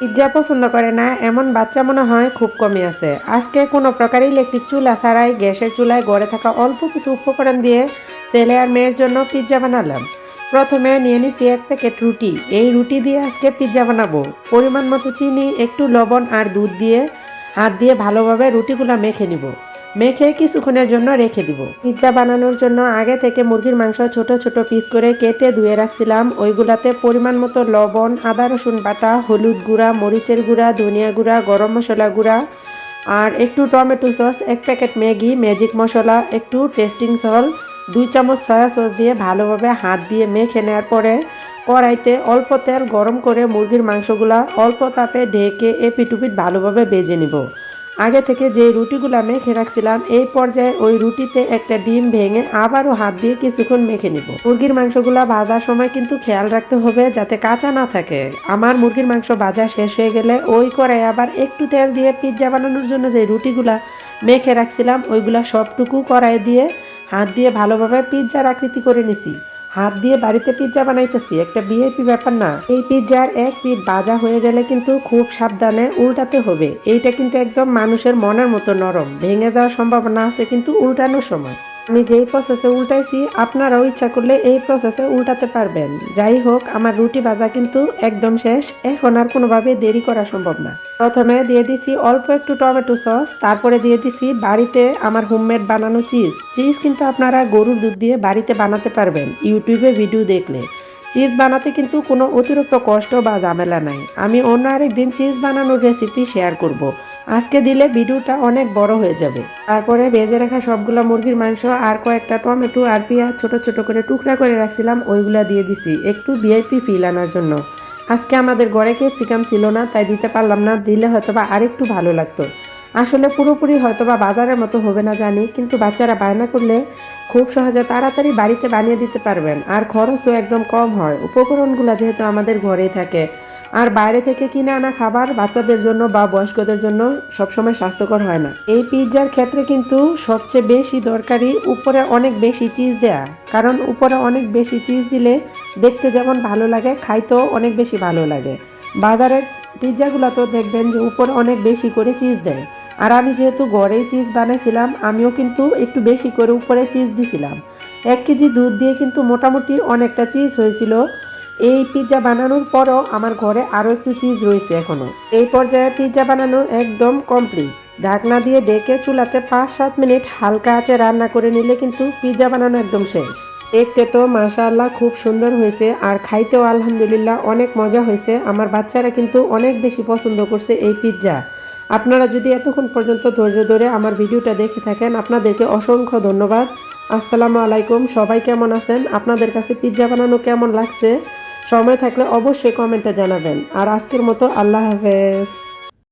Pizza পছন্দ করে না এমন বাচ্চা মনে হয় খুব কমই আছে। আজকে কোনো প্রকার ইলেকট্রিক চুলা ছাড়াই গ্যাসের চুলায় গড়ে থাকা অল্প কিছু উপকরণ দিয়ে ছেলে আর মেয়ের জন্য পিৎজা বানালাম। প্রথমে নিয়ে নিছি 1 প্যাকেট রুটি। এই রুটি দিয়ে আজকে পিৎজা বানাবো। পরিমাণ মতো চিনি, একটু লবণ আর দুধ দিয়ে হাত দিয়ে ভালোভাবে রুটিগুলো মেখে নিব। মেখে কিছুক্ষণের জন্য রেখে দিব। পিৎজা বানানোর জন্য আগে থেকে মুরগির মাংস ছোট ছোট পিস করে কেটে ধুয়ে রাখছিলাম। ওইগুলাতে পরিমাণ মতো লবণ, আদা রসুন বাটা, হলুদ গুঁড়া, মরিচের গুঁড়া, ধনিয়া গুঁড়া, গরম মশলা গুঁড়া আর একটু tomato sauce, 1 packet Maggi, magic masala, একটু টেস্টিং সল্ট, 2 চামচ সয়া সস দিয়ে ভালোভাবে হাত দিয়ে মেখে নেওয়ার পরে কড়াইতে অল্প তেল গরম করে মুরগির মাংসগুলা অল্প তাপে ঢেকে এপিট ওপিট ভালোভাবে ভেজে নিব। আগে থেকে যে রুটিগুলো মেখে রাখছিলাম এই পর্যায়ে ওই রুটিতে একটা ডিম ভেঙে আবারও হাত দিয়ে কিছুক্ষণ মেখে নিব। মুরগির মাংসগুলো ভাজার সময় কিন্তু খেয়াল রাখতে হবে যাতে কাঁচা না থাকে। আমার মুরগির মাংস ভাজা শেষ হয়ে গেলে ওই কড়াই আবার একটু তেল দিয়ে পিৎজা বানানোর জন্য যে রুটিগুলা মেখে রাখছিলাম ওইগুলা সবটুকু কড়াই দিয়ে হাত দিয়ে ভালোভাবে পিৎজার আকৃতি করে নিছি। হাত দিয়ে বাড়িতে পিৎজা বানাইতেছি, একটা ভিআইপি ব্যাপার না। এই পিৎজার এক পিঠ ভাজা হয়ে গেলে কিন্তু খুব সাবধানে উল্টাতে হবে। এইটা কিন্তু একদম মানুষের মনের মতো নরম, ভেঙে যাওয়ার সম্ভাবনা আছে কিন্তু উল্টানোর সময়। আমি যেই প্রসেসে উল্টাইছি আপনারাও ইচ্ছা করলে এই প্রসেসে উল্টাতে পারবেন। যাই হোক, আমার রুটি ভাজা কিন্তু একদম শেষ। এখন আর কোনোভাবে দেরি করা সম্ভব না। প্রথমে দিয়ে দিছি অল্প একটু টমেটো সস, তারপরে দিয়ে দিছি বাড়িতে আমার হোমমেড বানানো চিজ। চিজ কিন্তু আপনারা গরুর দুধ দিয়ে বাড়িতে বানাতে পারবেন ইউটিউবে ভিডিও দেখলে। চিজ বানাতে কিন্তু কোনো অতিরিক্ত কষ্ট বা ঝামেলা নাই। আমি অন্য আরেকদিন চিজ বানানোর রেসিপি শেয়ার করব। আজকে দিলে ভিডিওটা অনেক বড় হয়ে যাবে। তারপরে ভেজে রাখা সবগুলা মুরগির মাংস আর কয়েকটা টমেটো আর পেঁয়াজ ছোট ছোট করে টুকরা করে রাখছিলাম ওইগুলা দিয়ে দিছি একটু ভিআইপি ফিল আনার জন্য। আজকে আমাদের ঘরে ক্যাপসিকাম ছিল না, তাই দিতে পারলাম না। দিলে হয়তোবা আরেকটু ভালো লাগতো। আসলে পুরোপুরি হয়তোবা বাজারের মতো হবে না জানি, কিন্তু বাচ্চারা বায়না করলে খুব সহজে তাড়াতাড়ি বাড়িতে বানিয়ে দিতে পারবেন। আর খরচও একদম কম হয়। উপকরণগুলো যেহেতু আমাদের ঘরেই থাকে। আর বাইরে থেকে কিনে আনা খাবার বাচ্চাদের জন্য বা বয়স্কদের জন্য সবসময় স্বাস্থ্যকর হয় না। এই পিৎজার ক্ষেত্রে কিন্তু সবচেয়ে বেশি দরকারি উপরে অনেক বেশি চিজ দেয়া। কারণ উপরে অনেক বেশি চিজ দিলে দেখতে যেমন ভালো লাগে, খাইতেও অনেক বেশি ভালো লাগে। বাজারের পিৎজাগুলো তো দেখবেন যে উপরে অনেক বেশি করে চিজ দেয়। আর আমি যেহেতু ঘরেই চিজ বানাইছিলাম, আমিও কিন্তু একটু বেশি করে উপরে চিজ দিছিলাম। 1 কেজি দুধ দিয়ে কিন্তু মোটামুটি অনেকটা চিজ হয়েছিল। এই পিৎজা বানানোর পরও আমার ঘরে আরও একটু চিজ রয়েছে এখনও। এই পর্যায়ে পিৎজা বানানো একদম কমপ্লিট। ঢাকনা দিয়ে ডেকে চুলাতে 5-7 মিনিট হালকা আঁচে রান্না করে নিলে কিন্তু পিৎজা বানানো একদম শেষ। দেখতে তো মাশাআল্লাহ খুব সুন্দর হয়েছে, আর খাইতেও আলহামদুলিল্লাহ অনেক মজা হয়েছে। আমার বাচ্চারা কিন্তু অনেক বেশি পছন্দ করছে এই পিৎজা। আপনারা যদি এতক্ষণ পর্যন্ত ধৈর্য ধরে আমার ভিডিওটা দেখে থাকেন, আপনাদেরকে অসংখ্য ধন্যবাদ। আসসালামু আলাইকুম। সবাই কেমন আছেন? আপনাদের কাছে পিৎজা বানানো কেমন লাগছে? সময় থাকলে অবশ্যই কমেন্টে জানাবেন। আর আজকের মতো আল্লাহ হাফেজ।